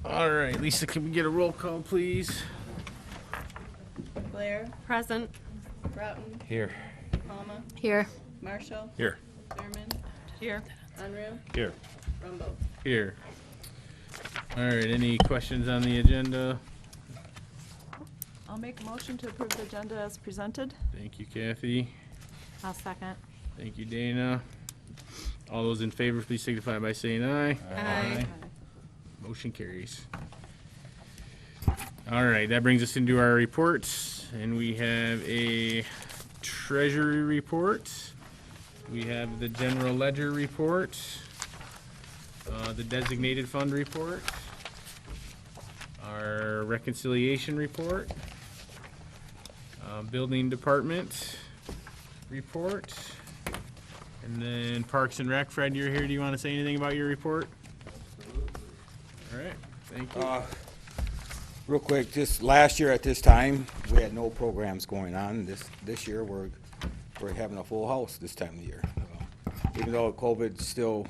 All right, Lisa, can we get a roll call, please? Blair, Present. Broughton, Here. Palma, Here. Marshall, Here. Thurman, Here. Unruh, Here. Rumble. Here. All right, any questions on the agenda? I'll make a motion to approve the agenda as presented. Thank you, Kathy. I'll second. Thank you, Dana. All those in favor, please signify by saying aye. Aye. Motion carries. All right, that brings us into our reports, and we have a Treasury Report. We have the General Ledger Report, the Designated Fund Report, our Reconciliation Report, Building Department Report, and then Parks and Rec. Fred, you're here. Do you want to say anything about your report? All right, thank you. Real quick, just last year at this time, we had no programs going on. This year, we're having a full house this time of year. Even though COVID still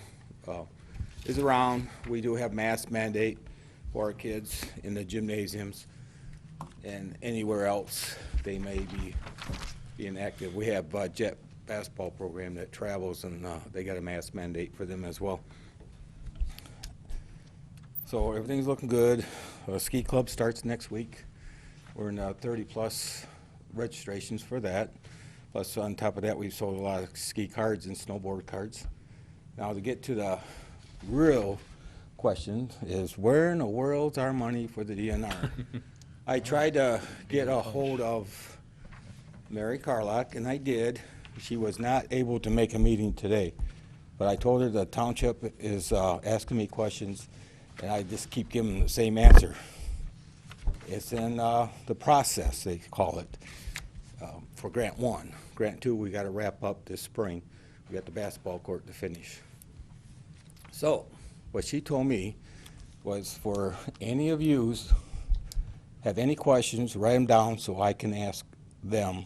is around, we do have mask mandate for our kids in the gymnasiums and anywhere else they may be being active. We have a jet basketball program that travels, and they got a mask mandate for them as well. So everything's looking good. Ski club starts next week. We're in 30-plus registrations for that. Plus, on top of that, we've sold a lot of ski cards and snowboard cards. Now, to get to the real question is, where in the world's our money for the DNR? I tried to get a hold of Mary Carlock, and I did. She was not able to make a meeting today. But I told her the township is asking me questions, and I just keep giving them the same answer. It's in the process, they call it, for Grant 1. Grant 2, we got to wrap up this spring. We got the basketball court to finish. So, what she told me was, for any of yous have any questions, write them down so I can ask them.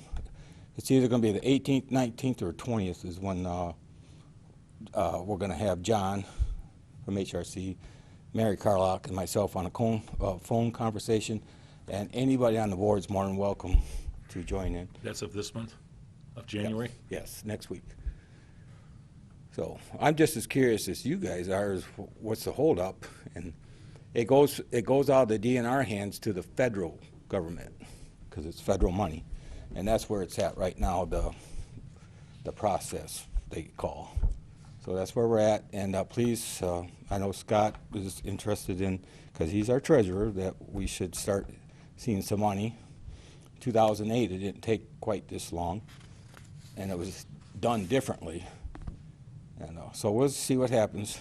It's either going to be the 18th, 19th, or 20th is when we're going to have John from HRC, Mary Carlock, and myself on a phone conversation, and anybody on the board is more than welcome to join in. That's of this month, of January? Yes, next week. So I'm just as curious as you guys are as what's the holdup, and it goes out of the DNR hands to the federal government because it's federal money, and that's where it's at right now. The process they call. So that's where we're at, and please, I know Scott is interested in, because he's our treasurer, that we should start seeing some money. 2008, it didn't take quite this long, and it was done differently. And so we'll see what happens.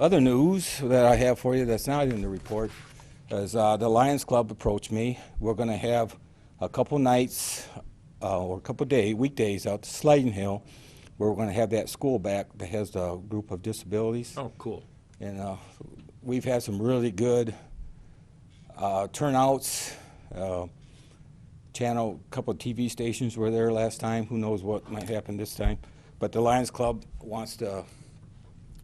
Other news that I have for you that's not in the report is the Lions Club approached me. We're going to have a couple nights or a couple weekdays out to Sliding Hill, where we're going to have that school back that has the group of disabilities. Oh, cool. And we've had some really good turnouts. A couple of TV stations were there last time. Who knows what might happen this time. But the Lions Club wants to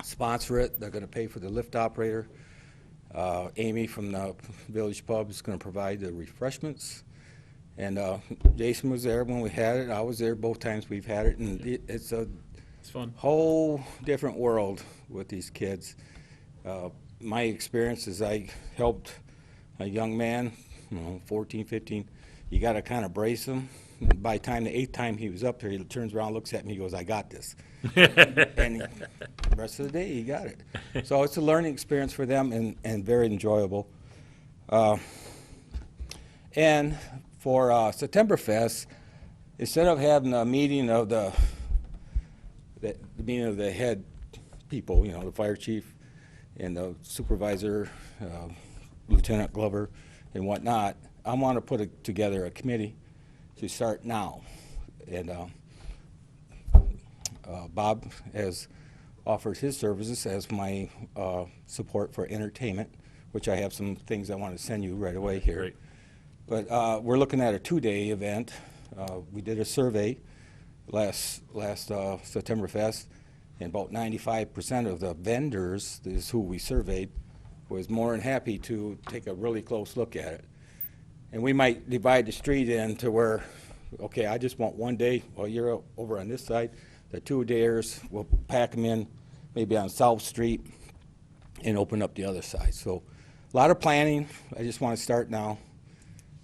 sponsor it. They're going to pay for the lift operator. Amy from the Village Pub is going to provide the refreshments. And Jason was there when we had it. I was there both times we've had it. And it's fun. Whole different world with these kids. My experience is I helped a young man, 14, 15. You got to kind of brace him. And by the time the 8th time he was up there, he turns around, looks at me, he goes, "I got this." And the rest of the day, he got it. So it's a learning experience for them and very enjoyable. And for Septemberfest, instead of having a meeting of the meeting of the head people, the fire chief and the supervisor, Lieutenant Glover, and whatnot, I want to put together a committee to start now. And Bob has offered his services as my support for entertainment, which I have some things I want to send you right away here. Great. But we're looking at a 2-day event. We did a survey last Septemberfest, And about 95% of the vendors, is who we surveyed, was more than happy to take a really close look at it. And we might divide the street into where, okay, I just want one day, well, you're over on this side. The 2 days, we'll pack them in maybe on South Street and open up the other side. So a lot of planning. I just want to start now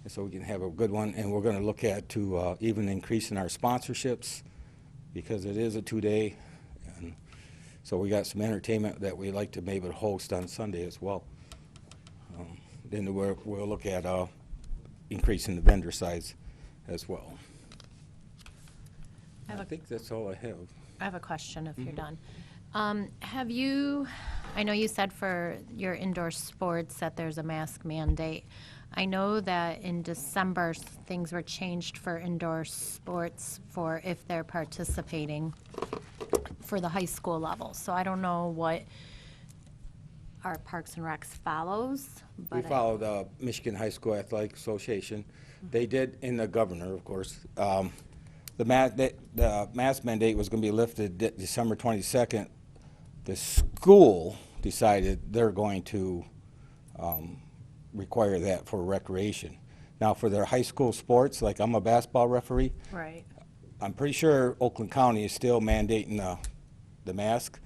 so we can have a good one. And we're going to look at to even increasing our sponsorships because it is a 2-day. And so we got some entertainment that we like to maybe host on Sunday as well. Then we'll look at increasing the vendor size as well. I think that's all I have. I have a question if you're done. Have you, I know you said for your indoor sports that there's a mask mandate. I know that in December, things were changed for indoor sports for if they're participating for the high school level. So I don't know what our Parks and Recs follows. We But follow the Michigan High School Athletic Association. They did, and the governor, of course. The mask mandate was going to be lifted December 22nd. The school decided they're going to require that for recreation. Now, for their high school sports, like I'm a basketball referee, Right. I'm pretty sure Oakland County is still mandating the mask.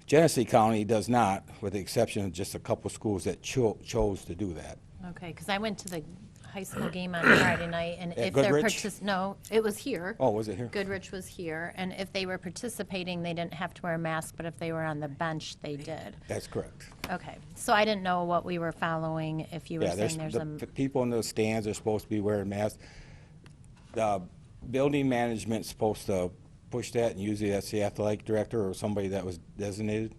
Genesee County does not, with the exception of just a couple schools that chose to do that. Okay, because I went to the high school game on Friday night, and At if they're Goodrich? no, it was here. Oh, was it here? Goodrich was here, and if they were participating, they didn't have to wear a mask, but if they were on the bench, they did. That's correct. Okay, so I didn't know what we were following, if you were Yeah, saying there's a, the people in those stands are supposed to be wearing masks. The building management's supposed to push that, and usually that's the athletic director or somebody that was designated,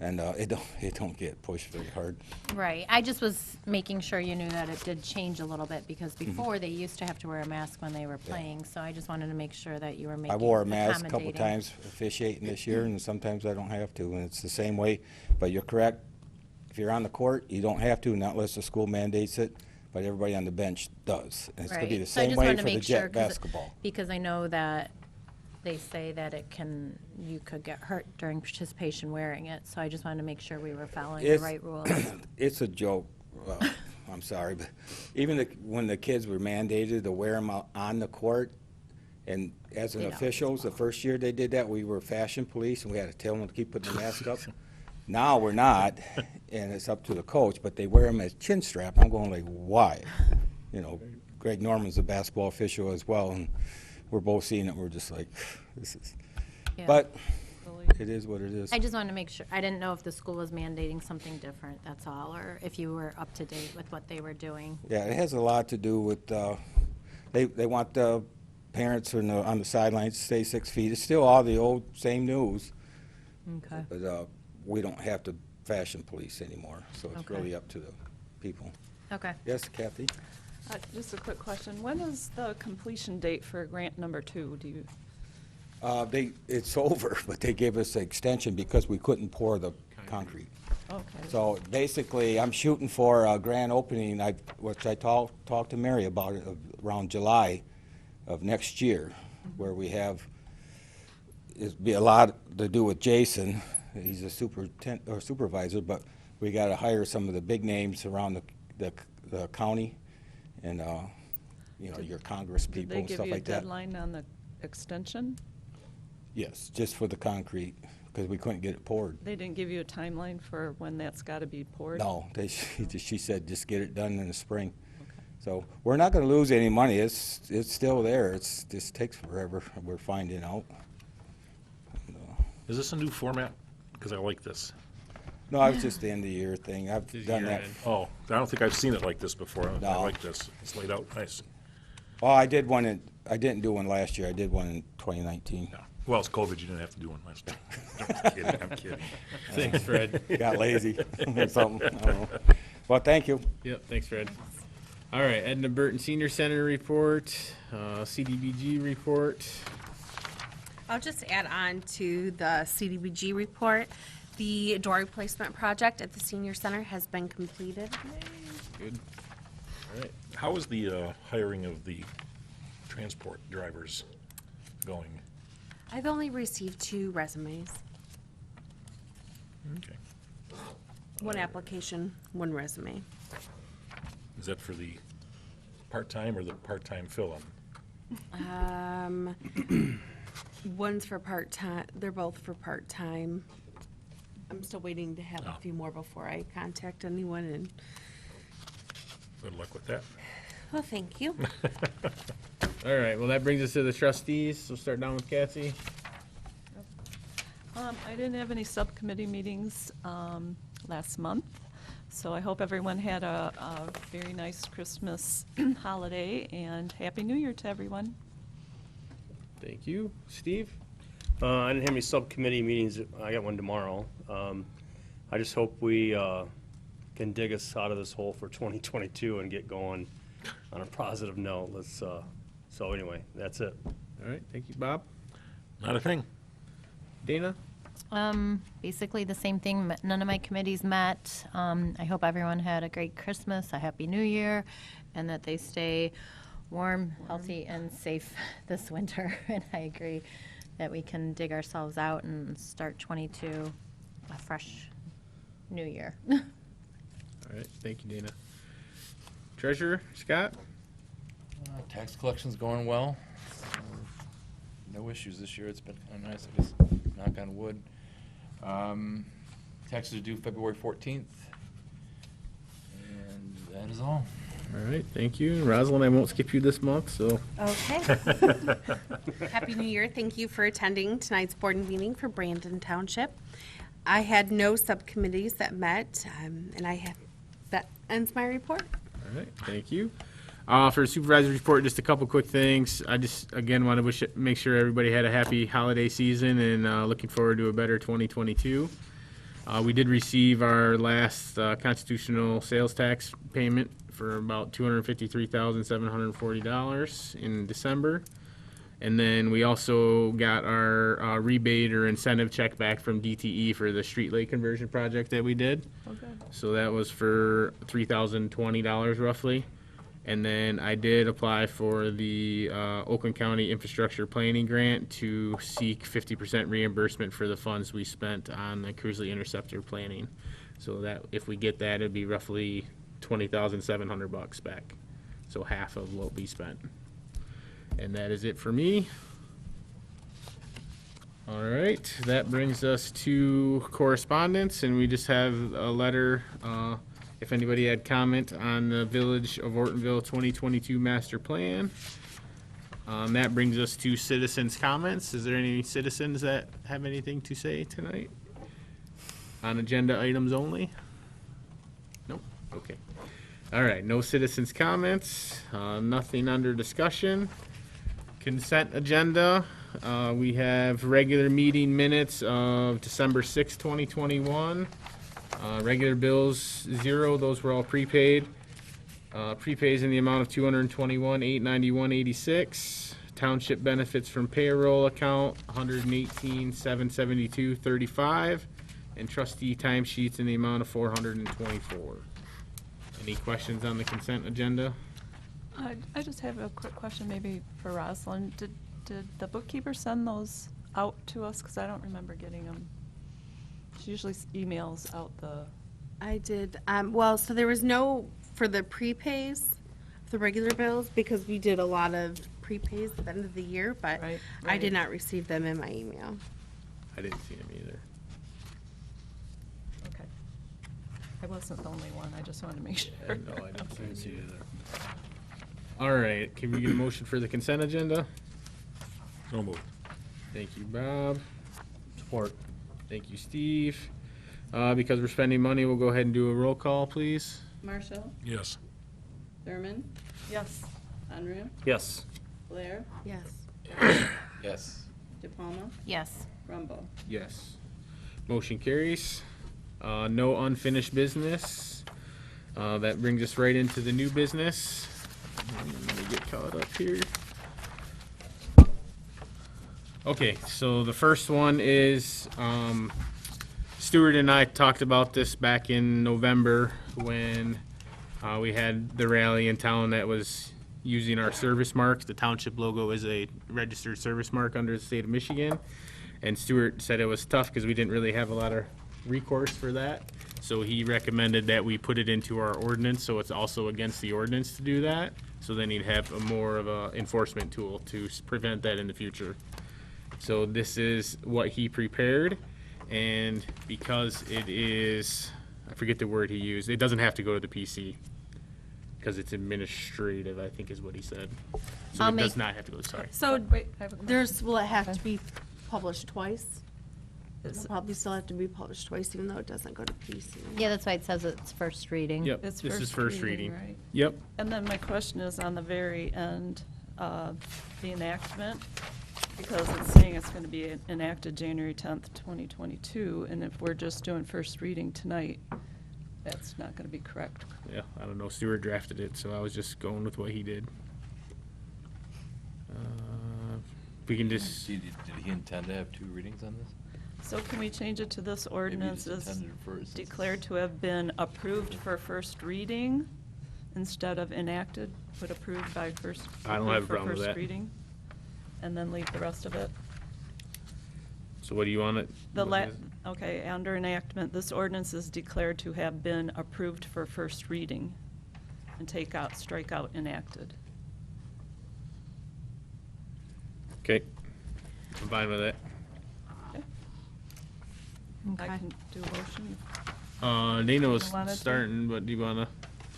and it don't get pushed very hard. right. I just was making sure you knew that it did change a little bit, because Mm-hmm. before, they used to have to wear a mask when they were playing, so I just wanted to make sure that you were making I wore a mask a couple accommodating. times officiating this year, and sometimes I don't have to, and it's the same way. But you're correct. If you're on the court, you don't have to, not unless the school mandates it, but everybody on the bench does. And it's going to be the Right. So I same just way wanted to for the make sure, jet 'cause basketball. because I know that they say that you could get hurt during participation wearing it, so I just wanted to make sure we were following the It's- right rules. It's a joke. I'm sorry, but even when the kids were mandated to wear them on the court, and as an They don't. officials, the first year they did that, we were fashion police, and we had to tell them to keep putting the mask up. Now we're not, and it's up to the coach, but they wear them as chin strap. I'm going like, why? You know, Greg Norman's a basketball official as well, and we're both seeing it. We're just like, this is, Yeah. but it is what it is. I just wanted to make sure, I didn't know if the school was mandating something different, that's all, or if you were up to date with what they were doing. Yeah, it has a lot to do with, they want the parents on the sidelines to stay 6 feet. It's still all the old, same news, Okay. but we don't have to fashion police anymore, so it's Okay. really up to the people. Okay. Yes, Kathy? Just a quick question. When is the completion date for grant number 2? Do you, It's over, but they gave us an extension because we couldn't pour the concrete. okay. So basically, I'm shooting for a grand opening, which I talked to Mary about it, around July of next year, where we have, it'd be a lot to do with Jason. He's a supervisor, but we got to hire some of the big names around the county and, your Congress Did people they and give stuff you a like that. deadline on the extension? Yes, just for the concrete, because we couldn't get it poured. They didn't give you a timeline for when that's got to be poured? No, she said just get it done in the spring. So we're not going to lose any money. It's still there. It just takes forever. We're finding out. Is this a new format? Because I like this. No, I was just the end of the year thing. I've This done year that. end. Oh, I don't think I've seen it like this before. I No. like this. It's laid out nice. Oh, I did one I didn't do one last year. I did one in 2019. Yeah. Well, it's COVID. You didn't have to do one last time. I'm kidding. I'm kidding. Thanks, Fred. Got lazy or something. I don't know. Well, thank you. Yep, thanks, Fred. All right, Edna Burton Senior Center report, CDBG report. I'll just add on to the CDBG report. The door replacement project at the senior center has been completed. Good. All right. How is the hiring of the transport drivers going? I've only received 2 resumes. Okay. One application, 1 resume. Is that for the part-time or the part-time fill-in? One's for part-time, they're both for part-time. I'm still waiting to have a Oh. few more before I contact anyone, and, Good luck with that. well, thank you. All right, well, that brings us to the trustees. We'll start down with Kathy. I didn't have any subcommittee meetings last month, so I hope everyone had a very nice Christmas holiday, and Happy New Year to everyone. Thank you. Steve? I didn't have any subcommittee meetings. I got one tomorrow. I just hope we can dig us out of this hole for 2022 and get going on a positive note. So anyway, that's it. All right, thank you. Bob? Not a thing. Dana? Basically the same thing. None of my committees met. I hope everyone had a great Christmas, a Happy New Year, and that they stay warm, healthy, and safe this winter. And I agree that we can dig ourselves out and start 22 a fresh new year. All right, thank you, Dana. Treasurer, Scott? Tax collection's going well. No issues this year. It's been kind of nice, I guess, knock on wood. Taxes are due February 14th. And that is all. All right, thank you. Rosalind, I won't skip you this month, so. Okay. Happy New Year. Thank you for attending tonight's board meeting for Brandon Township. I had no subcommittees that met, and that ends my report. All right, thank you. For the supervisor's report, just a couple quick things. I just, again, want to make sure everybody had a happy holiday season and looking forward to a better 2022. We did receive our last constitutional sales tax payment for about $253,740 in December. And then we also got our rebate or incentive check back from DTE for the street light conversion project that we did. Oh, good. So that was for $3,020 roughly. And then I did apply for the Oakland County Infrastructure Planning Grant to seek 50% reimbursement for the funds we spent on the Cruisley Interceptor planning. So that if we get that, it'd be roughly $20,700 back. So half of what we spent. And that is it for me. All right, that brings us to correspondence, and we just have a letter. If anybody had comment on the Village of Ortonville 2022 master plan. That brings us to citizens' comments. Is there any citizens that have anything to say tonight? On agenda items only? Nope, okay. All right, no citizens' comments, nothing under discussion. Consent agenda, we have regular meeting minutes of December 6th, 2021. Regular bills, 0, those were all prepaid. Prepays in the amount of $221,891.86. Township benefits from payroll account, $118,772.35. And trustee timesheets in the amount of $424. Any questions on the consent agenda? I just have a quick question maybe for Rosalind. Did the bookkeeper send those out to us? Because I don't remember getting them. She usually emails out the, I did, well, so there was no, for the prepays, the regular bills, because we did a lot of prepays at the end of the year, but Right, I did right. not receive them in my email. I didn't see them either. okay. I wasn't the only one, I just wanted to make sure. No, I didn't see them either. All right, can we get a motion for the consent agenda? So moved. Thank you, Bob. Support. Thank you, Steve. Because we're spending money, we'll go ahead and do a roll call, please. Marshall, Yes. Thurman, Yes. Unruh, Yes. Blair, Yes. Yes. DePalma, Yes. Rumble. Yes. Motion carries. No unfinished business. That brings us right into the new business. Let me get caught up here. Okay, so the first one is, Stuart and I talked about this back in November when we had the rally in town that was using our service mark. The township logo is a registered service mark under the state of Michigan. And Stuart said it was tough because we didn't really have a lot of recourse for that. So he recommended that we put it into our ordinance, so it's also against the ordinance to do that. So then he'd have a more of a enforcement tool to prevent that in the future. So this is what he prepared, and because it is, I forget the word he used, it doesn't have to go to the PC, because it's administrative, I think is what he said. So I'll it does make- not have to go, sorry. So Wait, I have a question. will it have to be published twice? Is- It'll probably still have to be published twice, even though it doesn't go to PC. Yeah, that's why it says it's first reading. Yep, It's this is first reading. right? Yep, And then my question is on the very end, the enactment, because it's saying it's going to be enacted January 10th, 2022, and if we're just doing first reading tonight, that's not going to be correct. yeah, I don't know, Stuart drafted it, so I was just going with what he did. We can just, Did he intend to have 2 readings on this? So can we change it to this Maybe he ordinance just is intended it first. declared to have been approved for first reading instead of enacted, but approved by first? I don't have a approved for problem with first that. reading, and then leave the rest of it? so what do you want it? The what is- okay, under enactment, this ordinance is declared to have been approved for first reading, and strike out enacted. Okay, I'm fine with it. Okay. I Okay. can do a motion. Dana was You wanted to? starting, but do you wanna?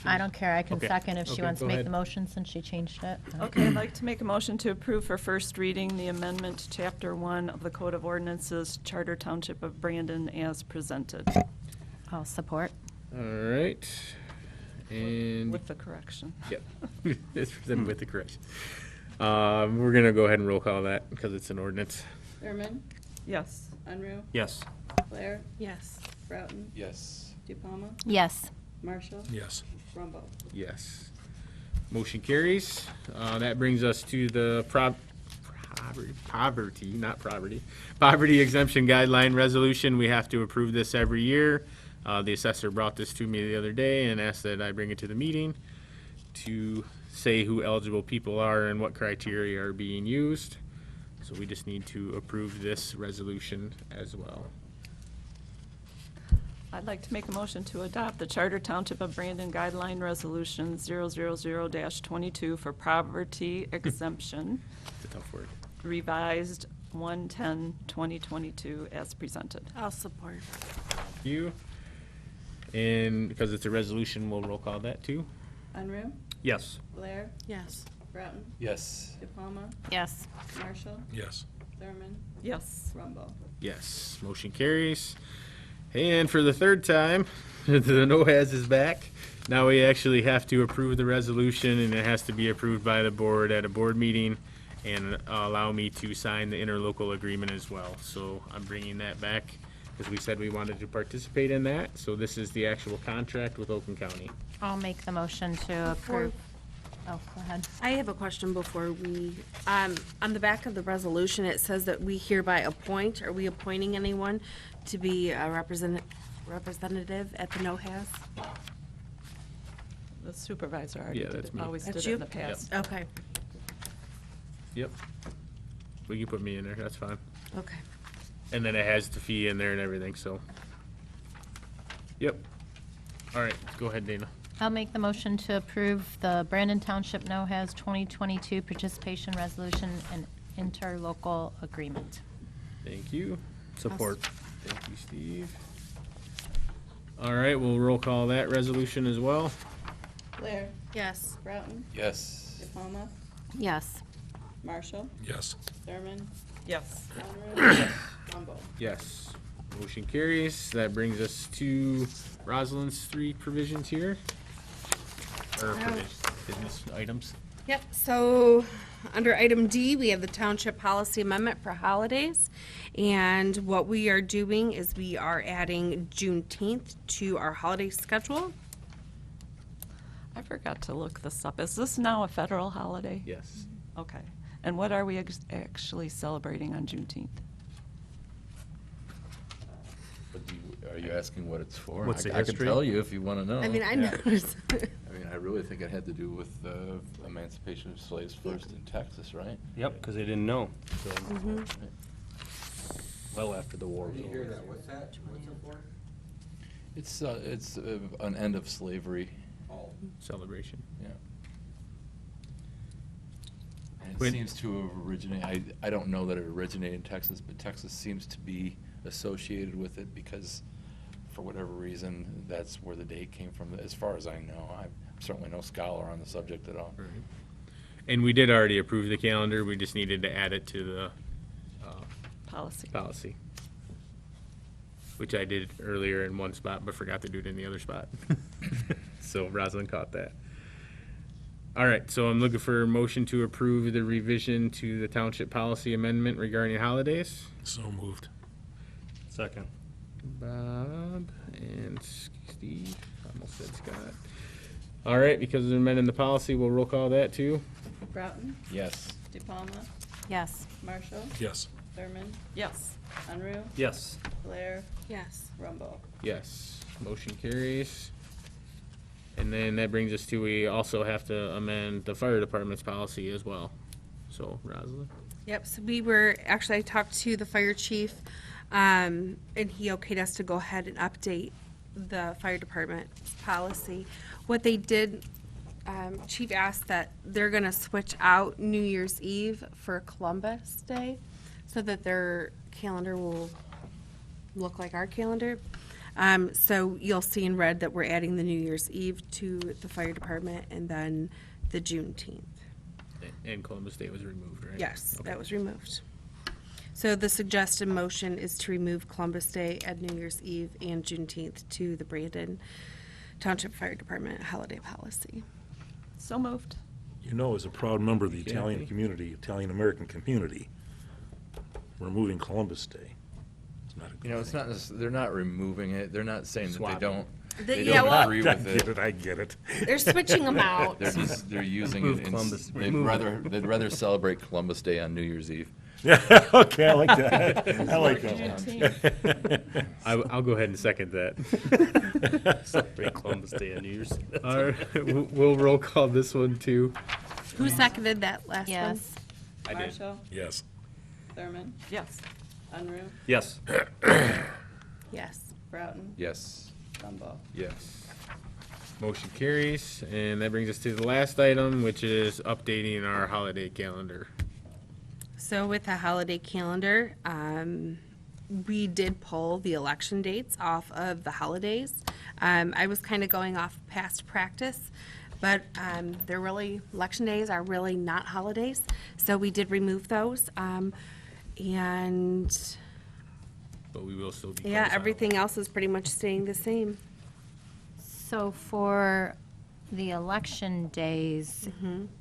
I don't care, I can Okay. second if she Okay, wants to go make ahead. the motion since she changed it. Okay, I'd like to make a motion to approve for first reading the amendment to Chapter 1 of the Code of Ordinances, Charter Township of Brandon as presented, I'll support. All right, and, with the correction. yep, it's presented with the correction. We're gonna go ahead and roll call that, because it's an ordinance. Thurman, Yes. Unruh, Yes. Blair, Yes. Broughton, Yes. DePalma, Yes. Marshall, Yes. Rumble. Yes. Motion carries. That brings us to the poverty exemption guideline resolution. We have to approve this every year. The assessor brought this to me the other day and asked that I bring it to the meeting to say who eligible people are and what criteria are being used. So we just need to approve this resolution as well. I'd like to make a motion to adopt the Charter Township of Brandon Guideline Resolution 000-22 for poverty exemption, It's a tough word. revised 1/10/2022 as presented. I'll support. You. And because it's a resolution, we'll roll call that too. Unruh, Yes. Blair, Yes. Broughton, Yes. DePalma, Yes. Marshall, Yes. Thurman, Yes. Rumble. Yes, motion carries. And for the third time, the NOAS is back. Now we actually have to approve the resolution, and it has to be approved by the board at a board meeting and allow me to sign the interlocal agreement as well. So I'm bringing that back because we said we wanted to participate in that. So this is the actual contract with Oakland County. I'll make the motion to approve. Oh, go ahead. I have a question before we, on the back of the resolution, it says that we hereby appoint. Are we appointing anyone to be a representative at the NOHAS? The supervisor already Yeah, did that's it, me. always did That's it you? in the past. Okay, Yep. We can put me in there, that's fine. okay. And then it has the fee in there and everything, so. Yep. All right, go ahead, Dana. I'll make the motion to approve the Brandon Township NOHAS 2022 participation resolution and interlocal agreement. Thank you. Support. Thank you, Steve. All right, we'll roll call that resolution as well. Blair, Yes. Broughton, Yes. DePalma, Yes. Marshall, Yes. Thurman, Yes. Unruh, Rumble. Yes. Motion carries. That brings us to Rosalind's 3 provisions here. Or business items. Yep, so under item D, we have the township policy amendment for holidays. And what we are doing is we are adding Juneteenth to our holiday schedule. I forgot to look this up. Is this now a federal holiday? Yes. Okay. And what are we actually celebrating on Juneteenth? But Are you asking what it's for? What's the I can history? tell you if you want to know. I mean, I noticed. I mean, I really think it had to do with emancipation of slaves first in Texas, right? Yep, because they didn't know, so, Mm-hmm. Right. well after the war was over. What's that? What's it for? It's an end of slavery, Celebration. yeah. And When- it seems to have originated, I don't know that it originated in Texas, but Texas seems to be associated with it because, for whatever reason, that's where the date came from, as far as I know. I'm certainly no scholar on the subject at all. Right. And we did already approve the calendar, we just needed to add it to the Policy. policy. Which I did earlier in one spot, but forgot to do it in the other spot. So Rosalind caught that. All right, so I'm looking for a motion to approve the revision to the township policy amendment regarding holidays. So moved. Second. Bob and Steve, I almost said Scott. All right, because they're amending the policy, we'll roll call that too. Broughton, Yes. DePalma, Yes. Marshall, Yes. Thurman, Yes. Unruh, Yes. Blair, Yes. Rumble. Yes, motion carries. And then that brings us to, we also have to amend the fire department's policy as well. So, Rosalind? Yep, so I talked to the fire chief, and he okayed us to go ahead and update the fire department policy. What they did, chief asked that they're gonna switch out New Year's Eve for Columbus Day, so that their calendar will look like our calendar. So you'll see in red that we're adding the New Year's Eve to the fire department, and then the Juneteenth. And Columbus Day was removed, right? Yes, Okay. that was removed. So the suggested motion is to remove Columbus Day, add New Year's Eve, and Juneteenth to the Brandon Township Fire Department holiday policy. So moved. You know, as a proud member of the Kathy? Italian community, Italian-American community, removing Columbus Day. It's not a good You know, it's thing. not, they're not removing it, they're not saying that they Swapping. don't, they Yeah, don't well- agree I with get it. it, I get it. They're switching them out. They're just, they're using Remove it, Columbus. they'd Remove rather celebrate Columbus Day on New Year's Eve. Yeah, okay, I like that. I like that one. I'll go ahead and second that. Celebrate Columbus Day on New Year's. All right, we'll roll call this one too. Who seconded that last one? Yes. I did. Marshall, Yes. Thurman, Yes. Unruh, Yes. Yes. Broughton, Yes. Rumble. Yes. Motion carries, and that brings us to the last item, which is updating our holiday calendar. So with the holiday calendar, we did pull the election dates off of the holidays. I was kind of going off past practice, but election days are really not holidays, so we did remove those. And But we will still be. yeah, closed out. everything else is pretty much staying the same. So for the election days,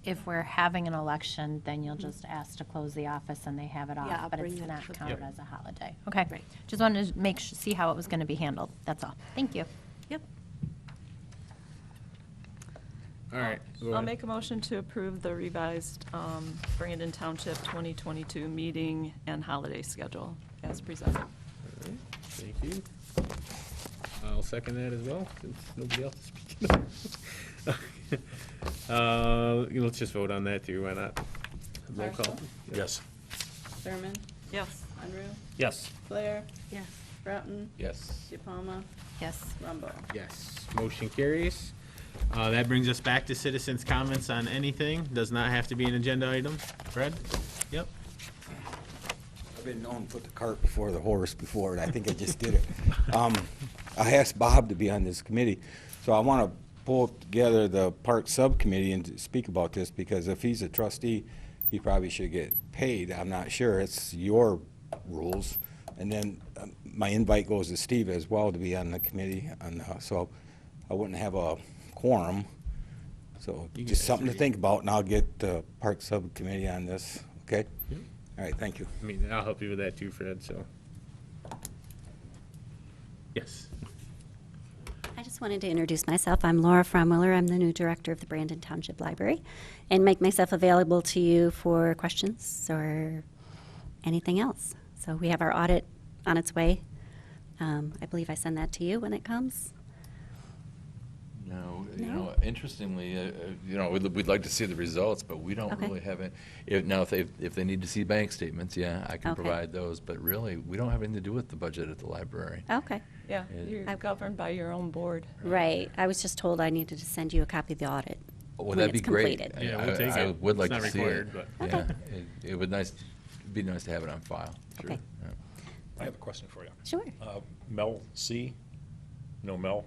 if we're having an election, then you'll just ask to close the office and they have it Yeah, off, I'll but bring it's that not to the- counted Yep. as a holiday. Okay. Right. Just wanted to see how it was going to be handled. That's all. Thank you. Yep. All right. go I'll ahead. make a motion to approve the revised Brandon Township 2022 meeting and holiday schedule as presented. All right, thank you. I'll second that as well, since nobody else is speaking. Let's just vote on that too, why not? Roll call. Marshall? Yes. Thurman, Yes. Unruh, Yes. Blair, Yes. Broughton, Yes. DePalma, Yes. Rumble. Yes, motion carries. That brings us back to citizens' comments on anything, does not have to be an agenda item. Fred? Yep. I've been known to put the cart before the horse before, and I think I just did it. I asked Bob to be on this committee, so I want to pull together the park subcommittee and speak about this, because if he's a trustee, he probably should get paid. I'm not sure. It's your rules. And then my invite goes to Steve as well to be on the committee, and so I wouldn't have a quorum. So You can just have something to 3. think about, and I'll get the park subcommittee on this, okay? Yep. All right, thank you. I mean, I'll help you with that too, Fred, so. Yes. I just wanted to introduce myself. I'm Laura Fromwiller. I'm the new director of the Brandon Township Library, and make myself available to you for questions or anything else. So we have our audit on its way I believe I send that to you when it comes. No, you No? know, interestingly, you know, we'd like to see the results, but we don't Okay. really have it. If they need to see bank statements, yeah, I can Okay. provide those, but really, we don't have anything to do with the budget at the library. Okay. Yeah, And- you're governed by your own board. Right. I was just told I needed to send you a copy of the audit. Well, when that'd be it's great. completed. Yeah, we'll take I it. would like It's to not see required, it. but- Yeah, it would be nice to have it on file. Sure. Okay. Yeah. I have a question for you. Sure. Mel C? No, Mel?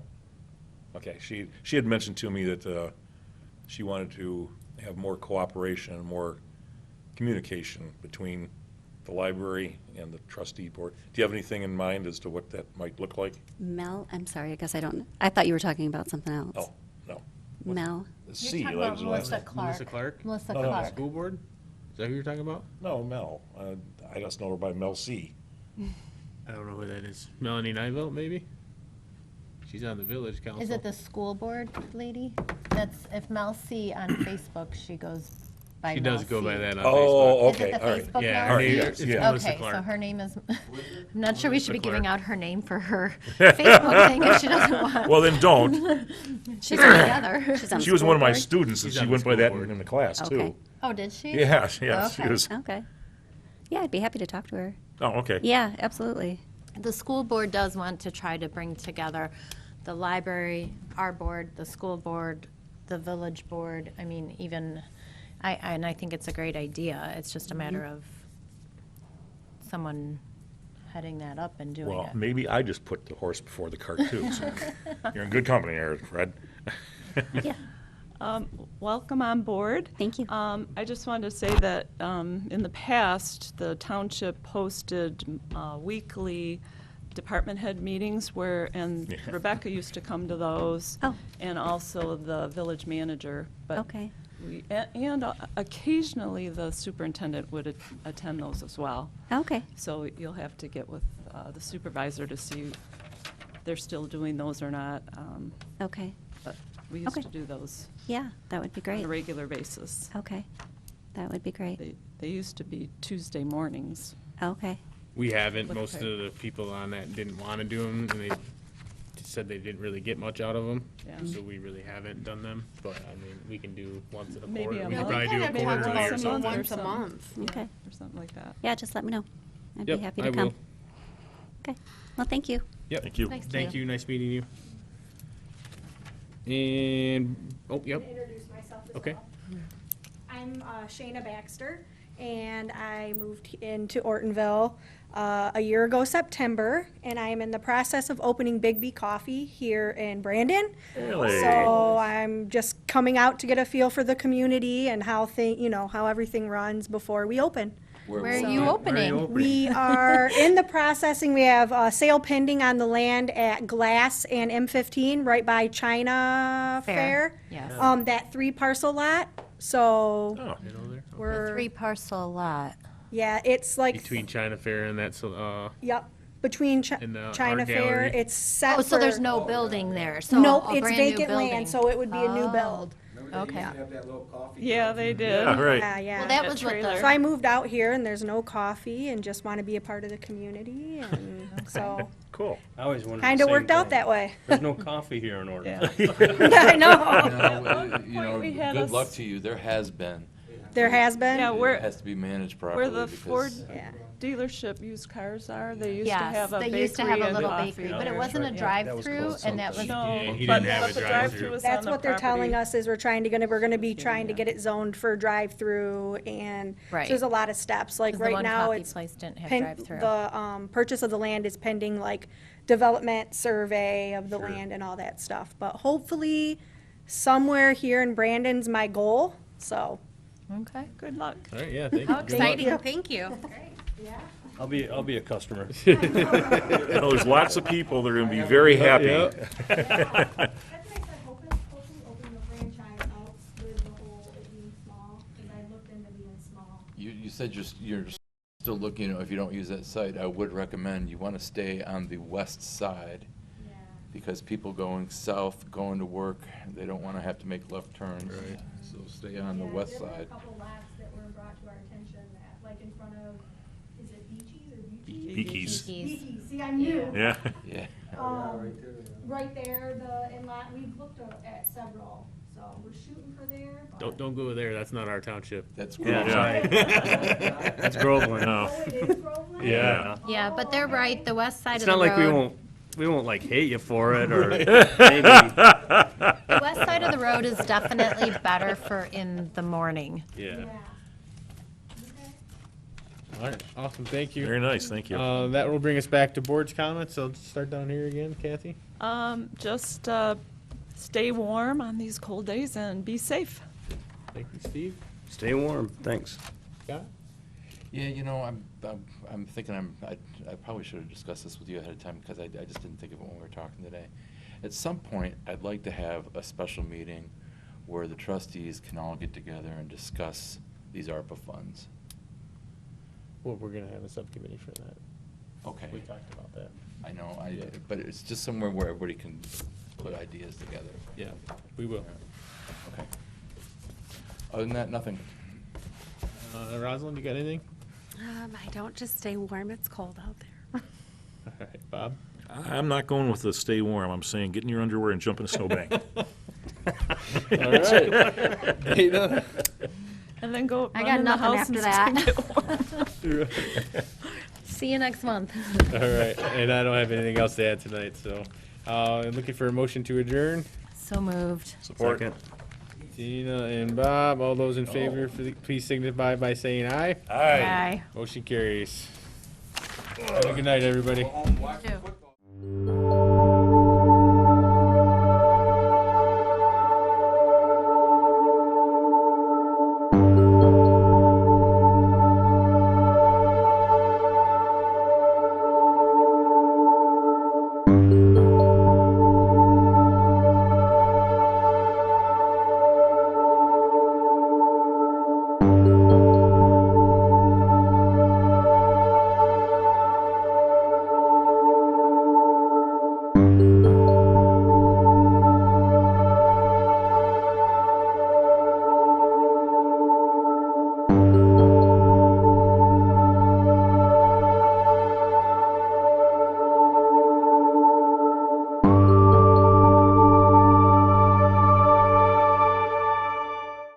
Okay, she had mentioned to me that she wanted to have more cooperation and more communication between the library and the trustee board. Do you have anything in mind as to what that might look like? Mel, I'm sorry, I guess I don't, I thought you were talking about something else. Oh, no. Mel, C, You're talking like about the last Melissa name. Clark. Melissa Clark? Melissa No, no, Clark. School board? Is that who you're talking about? No, Mel. I just know her by Mel C. I don't know who that is. Melanie Nivelt, maybe? She's on the village council. Is it the school board lady? That's, if Mel C on Facebook, she goes by She Mel does go by C. that on Oh, Facebook. Is it okay, the all right. Facebook Yeah, Mel her Alright, name C? yes, is yeah. Melissa Okay, so Clark. her name is, I'm not sure we should be Melissa giving Clark. out her name for her Facebook thing if she doesn't want. Well, then don't. She's together. she's on the She was school one of my board? students, and She's she on went the by school that board. in the class, Okay. too. Oh, did she? Yeah, yeah, she Okay. was, Okay. Yeah, I'd be happy to talk to her. oh, okay. Yeah, absolutely. The school board does want to try to bring together the library, our board, the school board, the village board. I mean, even, and I think it's a great idea. It's just a matter of someone heading that up and doing Well, it. maybe I just put the horse before the cart, too. So you're in good company there, Fred. Yeah, Welcome on board. Thank you. I just wanted to say that in the past, the township hosted weekly department head meetings and Yeah. Rebecca used to come to those. Oh. And also the village manager. But Okay. and occasionally the superintendent would attend those as well. Okay. So you'll have to get with the supervisor to see if they're still doing those or not. Okay. But we used Okay. to do those Yeah, that would be on great. a regular basis. Okay. That would be great. They used to be Tuesday mornings. Okay. We haven't. With Most of her. the people on that didn't want to do them, and they said they didn't really get much out of them. Yeah. So we really haven't done them. But I mean, we can do once in a Maybe quarter. a We could month. probably do a kind of quarterly talked or about something. once a something. month. Yeah, Okay. or something like that. Yeah, just let me know. I'd Yep, be happy I to come. will. Okay. Well, thank you. Yep. Thank you. Thanks, Thank Tina. you. Nice meeting you. And yep. Introduce myself as Okay. well. I'm Shayna Baxter, and I moved into Ortonville a year ago September, and I am in the process of opening Big B Coffee here in Brandon. Really? So I'm just coming out to get a feel for the community and how how everything runs before we open. Where are So- you Where are opening? you opening? We are in the processing. We have a sale pending on the land at Glass and M15 right by China Fair, Fair. yes. That 3-parcel lot. So Oh, You know there? we're, 3-parcel lot. yeah, it's like, Between China Fair and that, yep, between in the China art Fair. gallery. It's set Oh, so there's for- no building there, so Nope, a it's brand new vacant building. land, so it would be a new Oh, build. Okay. Yeah, they did. yeah, right. Yeah, yeah. Well, that That was what trailer. So I moved out here and there's no coffee and just want to be a part of the community and so Cool. I always wondered. kind of worked out that way. There's no coffee here in order. Yeah. I know. You know, we had good us- luck to you. There has been. There has been. Yeah, It where, has to be managed where properly the Ford because Yeah. dealership used cars are, they used to Yes, have a they bakery used to have a and little coffee. bakery, Yeah, but it that's wasn't a right. That was drive-through, close and that something. was, No, Yeah, he but didn't have but a the drive-through. drive-through was That's on what the they're telling property. us is we're going to be trying to get it zoned for drive-through and so Right. there's a lot of steps. Like 'cause the right one now coffee it's place didn't have pen- drive-through. the purchase of the land is pending like development survey of the land and all that stuff. But hopefully somewhere here in Brandon's my goal. So Okay. Good luck. All right. Yeah. Thank How you. Good luck. exciting. Thank you. I'll be a customer. You know, there's lots of people that are going to be very happy. Yep. that's what I said. Hopefully open the franchise out with the whole it being small because I looked into being small. you said you're still looking, if you don't use that site, I would recommend you want to stay on the west side Yeah. because people going south, going to work, they don't want to have to make left turns. Right. So stay on the Yeah, west there were side. a couple lots that were brought to our attention that, like in front of, is it Beaches or Beaches? Beakies. Keys. See, I knew. Yeah. Yeah. Right there, we've looked at several, so we're shooting for there. but- Don't go there, that's not our township. That's Yeah, cool. that's right. That's Groveland. No. Oh, it is Groveland? Yeah. Yeah, but they're right, the west side It's of the not like road. we won't like hate you for it or maybe. The west side of the road is definitely better for in the morning. Yeah. Yeah. Okay. All right, awesome, thank you. Very nice, thank you. That will bring us back to board's comments, so let's start down here again, Kathy. Just stay warm on these cold days and be safe. Thank you, Steve. Stay warm, thanks. Scott? Yeah, I'm thinking I probably should have discussed this with you ahead of time because I just didn't think of it when we were talking today. At some point, I'd like to have a special meeting where the trustees can all get together and discuss these ARPA funds. Well, we're gonna have a subcommittee for that. Okay. We talked about that. I know, Yeah. but it's just somewhere where everybody can put ideas together. Yeah, we will. Okay. Other than that, nothing. Rosalind, you got anything? I don't, just stay warm. It's cold out there. All right, Bob? I'm not going with the stay warm. I'm saying get in your underwear and jump in a snowbank. All right. Dana? And then go I run got in the nothing house after and that. get warm. See you next month. All right, and I don't have anything else to add tonight, so, I'm looking for a motion to adjourn. So moved. Support. Second. Tina and Bob, all those in favor, please signify by saying aye. Bye. Motion carries. Have a good night, everybody. Too.